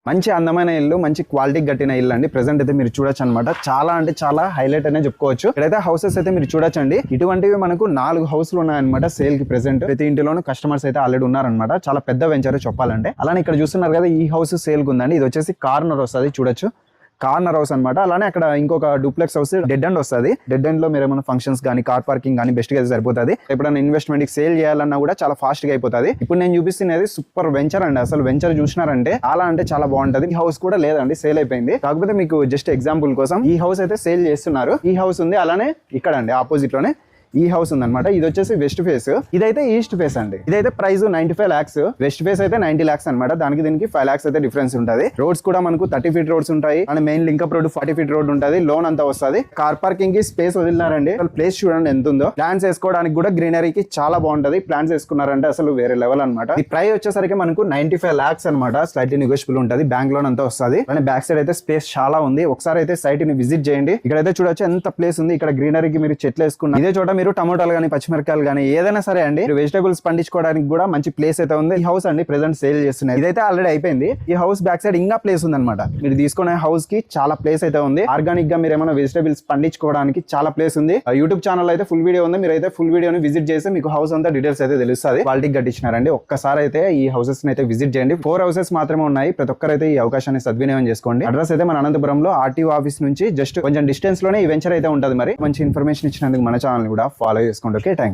మంచి అందమైన ఇల్లు, మంచి క్వాలిటీ కట్టిన ఇల్లు అండి. ప్రెసెంట్ అయితే మీరు చూడొచ్చు అనమాట. చాలా అంటే చాలా హైలైట్ అనే చెప్పుకోవచ్చు. ఇక్కడైతే హౌసెస్ అయితే మీరు చూడొచ్చండి. ఇటువంటివి మనకు 4 హౌస్లు ఉన్నాయన్నమాట సేల్ కి. ప్రెసెంట్ ప్రతి ఇంటిలోనూ కస్టమర్స్ అయితే ఆల్రెడీ ఉన్నారనమాట. చాలా పెద్ద వెంచర్ చెప్పాలంటే. అలానే ఇక్కడ చూస్తున్నారు కదా, ఈ హౌస్ సేల్ కు ఉందండి. ఇది వచ్చేసి కార్నర్ వస్తుంది, చూడొచ్చు. కార్నర్ హౌస్ అనమాట. అలానే అక్కడ ఇంకొక డూప్లెక్స్ హౌస్ డెడ్ ఎండ్ వస్తుంది. డెడ్ ఎండ్ లో మీరు ఏమైనా ఫంక్షన్స్ కానీ, కార్ పార్కింగ్ కానీ బెస్ట్ గా సరిపోతుంది. ఎప్పుడైనా ఇన్వెస్ట్మెంట్ కి సేల్ చేయాలన్నా కూడా చాలా ఫాస్ట్ గా అయిపోతుంది. ఇప్పుడు నేను చూపిస్తున్నది సూపర్ వెంచర్ అండి. అసలు వెంచర్ చూసినారంటే చాలా అంటే చాలా బాగుంటది. ఈ హౌస్ కూడా లేదండి, సేల్ అయిపోయింది. కాకపోతే మీకు జస్ట్ ఎగ్జాంపుల్ కోసం ఈ హౌస్ అయితే సేల్ చేస్తున్నారు. ఈ హౌస్ ఉంది. అలానే ఇక్కడ అండి ఆపోజిట్ లోనే ఈ హౌస్ ఉందన్నమాట. ఇది వచ్చేసి వెస్ట్ ఫేస్, ఇదైతే ఈస్ట్ ఫేస్ అండి. ఇదైతే ప్రైస్ 95 lakhs, వెస్ట్ ఫేస్ అయితే 90 lakhs అనమాట. దానికి దీనికి 5 lakhs అయితే డిఫరెన్స్ ఉంటుంది. రోడ్స్ కూడా మనకు 30 feet రోడ్స్ ఉంటాయి. And main link up road 40 feet road ఉంటుంది. లోన్ అంతా వస్తుంది. కార్ పార్కింగ్ కి స్పేస్ వదిలినారండి. అసలు ప్లేస్ చూడండి ఎంత ఉందో. ప్లాన్స్ వేసుకోవడానికి కూడా గ్రీనరీకి చాలా బాగుంటది. ప్లాన్స్ వేసుకున్నారంటే అసలు వేరే లెవెల్ అనమాట. ఈ ప్రైస్ వచ్చేసరికి మనకు 95 lakhs అనమాట. స్లైట్లీ నెగోషియబుల్ ఉంటుంది. బ్యాంక్ లోన్ అంతా వస్తుంది. అండ్ బ్యాక్ సైడ్ అయితే స్పేస్ చాలా ఉంది. ఒకసారి అయితే సైట్ ని విజిట్ చేయండి. ఇక్కడైతే చూడొచ్చు ఎంత ప్లేస్ ఉంది. ఇక్కడ గ్రీనరీకి మీరు చెట్లు వేసుకున్నారు. ఇదే చోట మీరు టమోటాలు కానీ, పచ్చిమిరకాయలు కానీ ఏదైనా సరే అండి, వెజిటేబుల్స్ పండించుకోవడానికి కూడా మంచి ప్లేస్ అయితే ఉంది. ఈ హౌస్ అండి ప్రెసెంట్ సేల్ చేస్తున్నాయి. ఇదైతే ఆల్రెడీ అయిపోయింది. ఈ హౌస్ బ్యాక్ సైడ్ ఇంకా ప్లేస్ ఉంది అనమాట. మీరు తీసుకునే హౌస్ కి చాలా ప్లేస్ అయితే ఉంది. ఆర్గానిక్ గా మీరు ఏమైనా వెజిటేబుల్స్ పండించుకోవడానికి చాలా ప్లేస్ ఉంది. యూట్యూబ్ ఛానల్ అయితే ఫుల్ వీడియో ఉంది. మీరు అయితే ఫుల్ వీడియోని విజిట్ చేస్తే మీకు హౌస్ అంతా డీటెయిల్స్ అయితే తెలుస్తుంది. క్వాలిటీ కట్టించినారండి. ఒక్కసారి అయితే ఈ హౌసెస్ అయితే విజిట్ చేయండి. 4 houses మాత్రమే ఉన్నాయి. ప్రతి ఒక్కరైతే ఈ అవకాశాన్ని సద్వినియోగం చేసుకోండి. అడ్రస్ అయితే మన అనంతపురంలో ఆర్టీఓ ఆఫీస్ నుంచి జస్ట్ కొంచెం డిస్టెన్స్ లోనే ఈ వెంచర్ అయితే ఉంటుంది. మరి మంచి ఇన్ఫర్మేషన్ ఇచ్చినందుకు మన ఛానల్ కూడా ఫాలో చేసుకోండి. Okay, thank you.